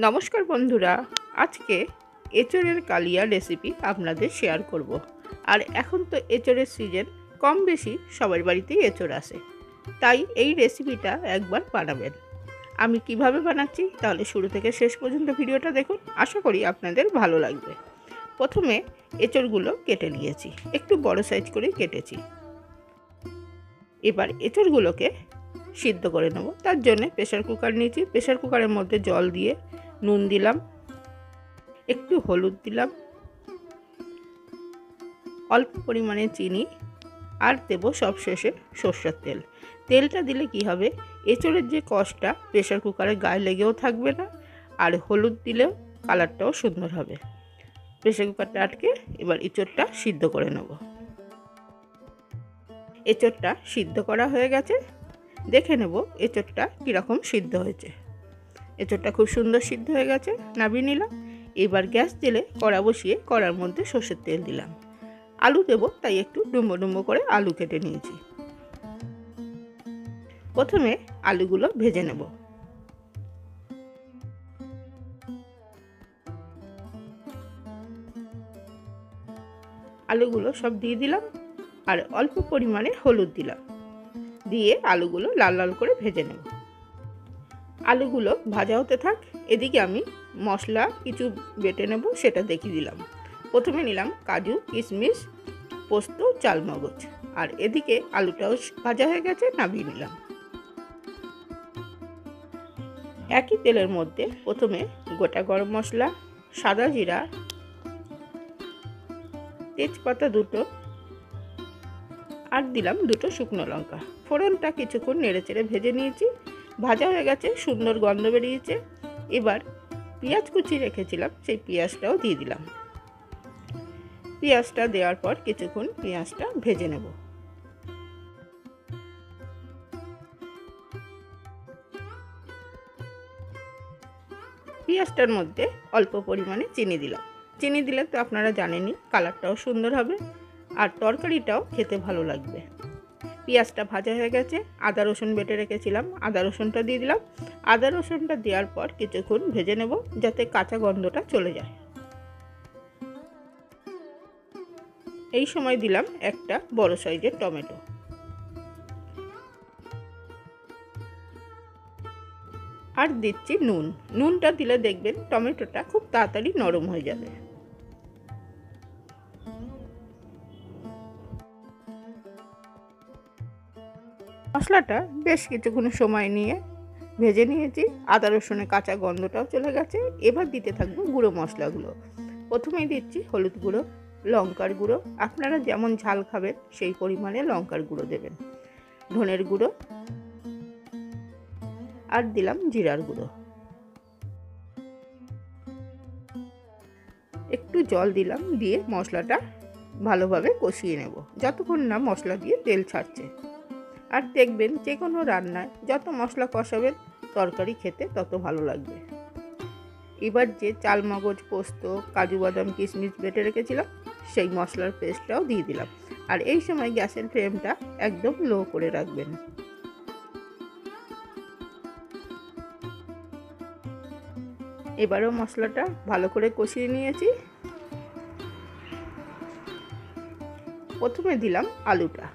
নমস্কার বন্ধুরা, আজকে এঁচোড়ের কালিয়া রেসিপি আপনাদের শেয়ার করব। আর এখন তো এঁচোড়ের সিজন, কম বেশি সবার বাড়িতেই এঁচোড় আসে, তাই এই রেসিপিটা একবার বানাবেন। আমি কিভাবে বানাচ্ছি তাহলে শুরু থেকে শেষ পর্যন্ত ভিডিওটা দেখুন, আশা করি আপনাদের ভালো লাগবে। প্রথমে এঁচোড়গুলো কেটে নিয়েছি, একটু বড় সাইজ করেই কেটেছি। এবার এঁচোড়গুলোকে সিদ্ধ করে নেব। তার জন্য প্রেসার কুকার নিয়েছি। প্রেসার কুকারের মধ্যে জল দিয়ে নুন দিলাম, একটু হলুদ দিলাম, অল্প পরিমাণে চিনি, আর দেব সবশেষে সরষের তেল। তেলটা দিলে কি হবে, এঁচোড়ের যে কষটা প্রেসার কুকারে গায়ে লেগেও থাকবে না, আর হলুদ দিলেও কালারটাও সুন্দর হবে। প্রেসার কুকারটা আটকে এবার এঁচোড়টা সিদ্ধ করে নেব। এঁচোড়টা সিদ্ধ করা হয়ে গেছে, দেখে নেব এঁচোড়টা কীরকম সিদ্ধ হয়েছে। এঁচোড়টা খুব সুন্দর সিদ্ধ হয়ে গেছে, নামিয়ে নিলাম। এবার গ্যাস জেলে কড়া বসিয়ে কড়ার মধ্যে সর্ষের তেল দিলাম। আলু দেব, তাই একটু ডুম্বো ডুম্বো করে আলু কেটে নিয়েছি। প্রথমে আলুগুলো ভেজে নেব। আলুগুলো সব দিয়ে দিলাম, আর অল্প পরিমাণে হলুদ দিলাম, দিয়ে আলুগুলো লাল লাল করে ভেজে নেব। আলুগুলো ভাজা হতে থাক, এদিকে আমি মশলা কিছু বেটে নেব, সেটা দেখিয়ে দিলাম। প্রথমে নিলাম কাজু, কিশমিশ, পোস্ত, চালমগজ, আর এদিকে আলুটাও ভাজা হয়ে গেছে, নামিয়ে নিলাম। একই তেলের মধ্যে প্রথমে গোটা গরম মশলা, সাদা জিরা, তেজপাতা দুটো, আর দিলাম দুটো শুকনো লঙ্কা। ফোড়নটা কিছুক্ষণ নেড়েচেড়ে ভেজে নিয়েছি, ভাজা হয়ে গেছে, সুন্দর গন্ধ বেরিয়েছে। এবার পেঁয়াজ কুচি রেখেছিলাম, সেই পেঁয়াজটাও দিয়ে দিলাম। পেঁয়াজটা দেওয়ার পর কিছুক্ষণ পেঁয়াজটা ভেজে নেব। পেঁয়াজটার মধ্যে অল্প পরিমাণে চিনি দিলাম। চিনি দিলে তো আপনারা জানেনই, কালারটাও সুন্দর হবে আর তরকারিটাও খেতে ভালো লাগবে। পেঁয়াজটা ভাজা হয়ে গেছে, আদা রসুন বেটে রেখেছিলাম, আদা রসুনটা দিয়ে দিলাম। আদা রসুনটা দেওয়ার পর কিছুক্ষণ ভেজে নেব, যাতে কাঁচা গন্ধটা চলে যায়। এই সময় দিলাম একটা বড় সাইজের টমেটো, আর দিচ্ছি নুন। নুনটা দিলে দেখবেন টমেটোটা খুব তাড়াতাড়ি নরম হয়ে যাবে। মশলাটা বেশ কিছুক্ষণ সময় নিয়ে ভেজে নিয়েছি, আদা রসুনের কাঁচা গন্ধটাও চলে গেছে। এবার দিতে থাকবো গুঁড়ো মশলাগুলো। প্রথমেই দিচ্ছি হলুদ গুঁড়ো, লঙ্কার গুঁড়ো, আপনারা যেমন ঝাল খাবেন সেই পরিমাণে লঙ্কার গুঁড়ো দেবেন, ধনের গুঁড়ো, আর দিলাম জিরার গুঁড়ো। একটু জল দিলাম, দিয়ে মশলাটা ভালোভাবে কষিয়ে নেব যতক্ষণ না মশলা দিয়ে তেল ছাড়ছে। আর দেখবেন যে কোনো রান্নায় যত মশলা কষাবেন তরকারি খেতে তত ভালো লাগবে। এবার যে চালমগজ, পোস্ত, কাজু বাদাম, কিশমিশ বেটে রেখেছিলাম সেই মশলার পেস্টটাও দিয়ে দিলাম। আর এই সময় গ্যাসের ফ্লেমটা একদম লো করে রাখবেন। এবারও মশলাটা ভালো করে কষিয়ে নিয়েছি। প্রথমে দিলাম আলুটা,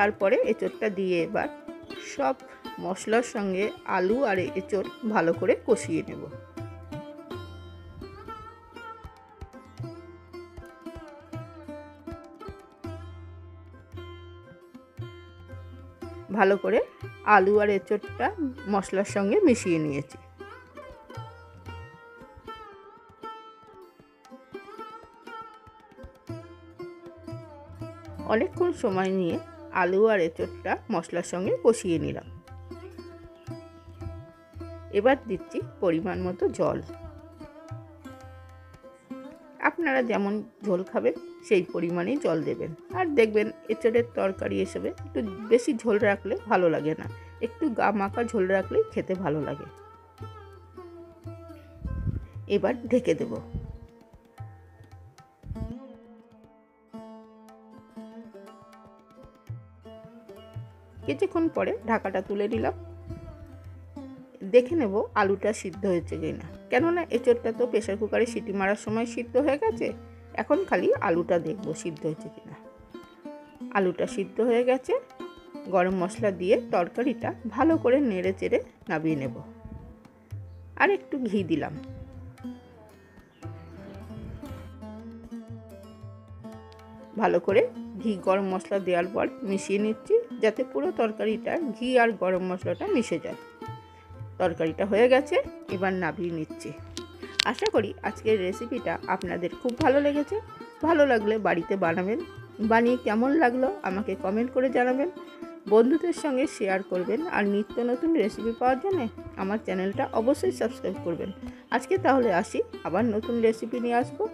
তারপরে এঁচোড়টা দিয়ে এবার সব মশলার সঙ্গে আলু আর এঁচোড় ভালো করে কষিয়ে নেব। ভালো করে আলু আর এঁচোড়টা মশলার সঙ্গে মিশিয়ে নিয়েছি। অনেকক্ষণ সময় নিয়ে আলু আর এঁচোড়টা মশলার সঙ্গে কষিয়ে নিলাম। এবার দিচ্ছি পরিমাণ মতো জল। আপনারা যেমন ঝোল খাবেন সেই পরিমাণেই জল দেবেন। আর দেখবেন এঁচোড়ের তরকারি হিসেবে একটু বেশি ঝোল রাখলে ভালো লাগে না, একটু গা মাখা ঝোল রাখলেই খেতে ভালো লাগে। এবার ঢেকে দেব। কিছুক্ষণ পরে ঢাকাটা তুলে নিলাম। দেখে নেব আলুটা সিদ্ধ হয়েছে কিনা, কেননা এঁচোড়টা তো প্রেসার কুকারে সিটি মারার সময় সিদ্ধ হয়ে গেছে। এখন খালি আলুটা দেখব সিদ্ধ হয়েছে কিনা। আলুটা সিদ্ধ হয়ে গেছে। গরম মশলা দিয়ে তরকারিটা ভালো করে নেড়ে চেড়ে নামিয়ে নেব। আর একটু ঘি দিলাম। ভালো করে ঘি গরম মশলা দেওয়ার পর মিশিয়ে নিচ্ছি, যাতে পুরো তরকারিটা ঘি আর গরম মশলাটা মিশে যায়। তরকারিটা হয়ে গেছে, এবার নামিয়ে নিচ্ছি। আশা করি আজকের রেসিপিটা আপনাদের খুব ভালো লেগেছে। ভালো লাগলে বাড়িতে বানাবেন, বানিয়ে কেমন লাগলো আমাকে কমেন্ট করে জানাবেন, বন্ধুদের সঙ্গে শেয়ার করবেন, আর নিত্য নতুন রেসিপি পাওয়ার জন্য আমার চ্যানেলটা অবশ্যই সাবস্ক্রাইব করবেন। আজকে তাহলে আসি, আবার নতুন রেসিপি নিয়ে আসবো।